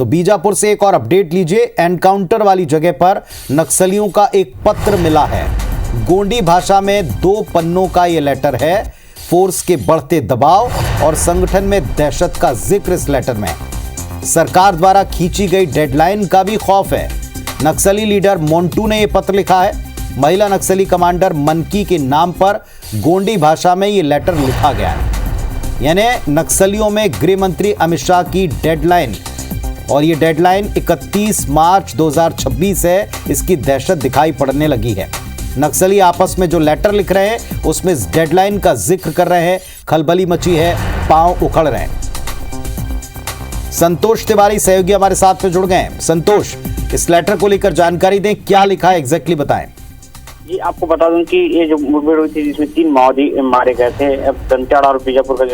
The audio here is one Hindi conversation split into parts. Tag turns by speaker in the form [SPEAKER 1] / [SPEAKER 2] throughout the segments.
[SPEAKER 1] तो बीजापुर से एक और अपडेट लीजिए। एनकाउंटर वाली जगह पर नक्सलियों का एक पत्र मिला है। गोंडी भाषा में 2 पन्नों का यह लेटर है। फोर्स के बढ़ते दबाव और संगठन में दहशत का जिक्र इस लेटर में। सरकार द्वारा खींची गई डेडलाइन का भी खौफ है। नक्सली लीडर मोंटू ने यह पत्र लिखा है। महिला नक्सली कमांडर मनकी के नाम पर गोंडी भाषा में यह लेटर लिखा गया है। यानी नक्सलियों में गृह मंत्री अमित शाह की डेडलाइन, और ये डेडलाइन 31 मार्च 2026 है। इसकी दहशत दिखाई पड़ने लगी है। नक्सली आपस में जो लेटर लिख रहे हैं उसमें इस डेडलाइन का जिक्र कर रहे हैं। खलबली मची है, पांव उखड़ रहे हैं। संतोष तिवारी सहयोगी हमारे साथ में जुड़ गए हैं। संतोष, इस लेटर को लेकर जानकारी दें, क्या लिखा है एग्जैक्टली बताएं।
[SPEAKER 2] जी, आपको बता दूं कि ये जो मुठभेड़ हुई थी जिसमें 3 माओवादी मारे गए थे। अब दंतेवाड़ा और बीजापुर का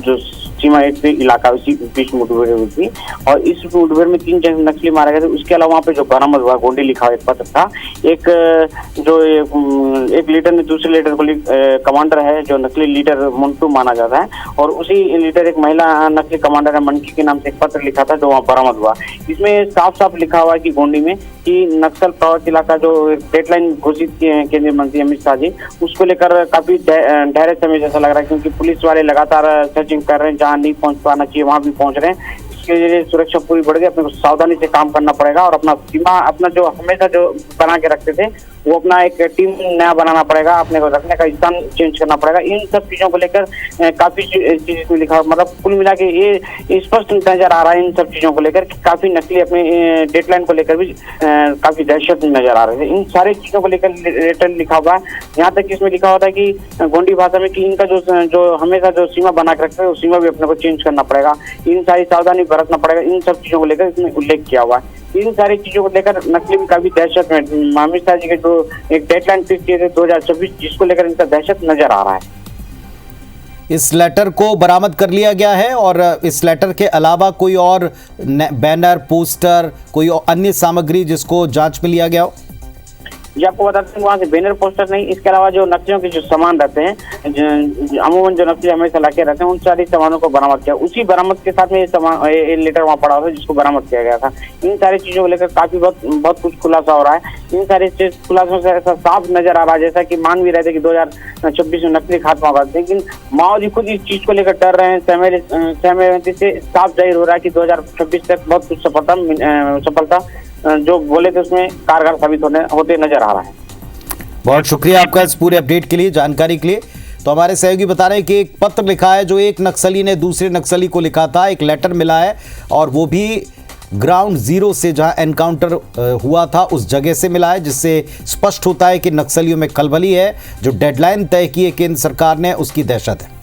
[SPEAKER 2] जो सीमा एक इलाका उसी बीच मुठभेड़ हुई थी, और इस मुठभेड़ में 3 जन नक्सली मारे गए थे। उसके अलावा वहाँ पे जो बरामद हुआ, गोंडी लिखा हुआ एक पत्र था। एक लीडर ने दूसरे लीडर को कमांडर है जो नक्सली लीडर मोंटू माना जाता है, और उसी लीडर एक महिला नक्सली कमांडर है मनकी के नाम से एक पत्र लिखा था जो वहाँ बरामद हुआ। इसमें साफ साफ लिखा हुआ है कि गोंडी में कि नक्सल प्रभावित इलाका जो डेडलाइन घोषित किए हैं केंद्रीय मंत्री अमित शाह जी, उसको लेकर काफी धैर्य समय जैसा लग रहा है, क्योंकि पुलिस वाले लगातार सर्चिंग कर रहे हैं। जहाँ नहीं पहुंच पाना चाहिए वहां भी पहुंच रहे हैं। इसके लिए सुरक्षा पूरी बढ़ गई। अपने को सावधानी से काम करना पड़ेगा, और अपना सीमा अपना जो हमेशा जो बना के रखते थे वो अपना एक टीम नया बनाना पड़ेगा। अपने को रखने का स्थान चेंज करना पड़ेगा। इन सब चीजों को लेकर काफी चीज में लिखा, मतलब कुल मिला के ये स्पष्ट नजर आ रहा है इन सब चीजों को लेकर कि काफी नकली अपने डेडलाइन को लेकर भी काफी दहशत नजर आ रहे थे। इन सारी चीजों को लेकर लेटर लिखा हुआ है। यहाँ तक इसमें लिखा होता है कि गोंडी भाषा में कि इनका जो हमेशा जो सीमा बना के रखते हैं उस सीमा भी अपने को चेंज करना पड़ेगा। इन सारी सावधानी बरतना पड़ेगा। इन सब चीजों को लेकर इसमें उल्लेख किया हुआ है। इन सारी चीजों को लेकर नकली भी काफी दहशत में अमित शाह जी के जो एक डेडलाइन फिक्स किए थे 2026, जिसको लेकर इनका दहशत नजर आ रहा है।
[SPEAKER 1] इस लेटर को बरामद कर लिया गया है, और इस लेटर के अलावा कोई और बैनर, पोस्टर, कोई और अन्य सामग्री जिसको जांच में लिया गया हो?
[SPEAKER 2] जी, आपको बताते हैं वहाँ से बैनर पोस्टर नहीं, इसके अलावा जो नक्सलियों के जो सामान रहते हैं, अमूमन जो नक्सली हमेशा लाके रहते हैं, उन सारी सामानों को बरामद किया। उसी बरामद के साथ में ये लेटर वहाँ पड़ा था जिसको बरामद किया गया था। इन सारी चीजों को लेकर काफी बहुत कुछ खुलासा हो रहा है। इन सारी खुलासों से ऐसा साफ नजर आ रहा है जैसा कि मान भी रहे थे कि 2026 में नकली खात्मा होगा, लेकिन माओवादी खुद इस चीज को लेकर डर रहे हैं। सहमति से साफ जाहिर हो रहा है कि 2026 तक बहुत कुछ सफलता जो बोले थे उसमें कारगर साबित होते नजर आ रहा है।
[SPEAKER 1] बहुत शुक्रिया आपका इस पूरे अपडेट के लिए, जानकारी के लिए। तो हमारे सहयोगी बता रहे हैं कि एक पत्र लिखा है जो एक नक्सली ने दूसरे नक्सली को लिखा था। एक लेटर मिला है, और वो भी ग्राउंड जीरो से जहां एनकाउंटर हुआ था उस जगह से मिला है, जिससे स्पष्ट होता है कि नक्सलियों में खलबली है। जो डेडलाइन तय की है केंद्र सरकार ने, उसकी दहशत है।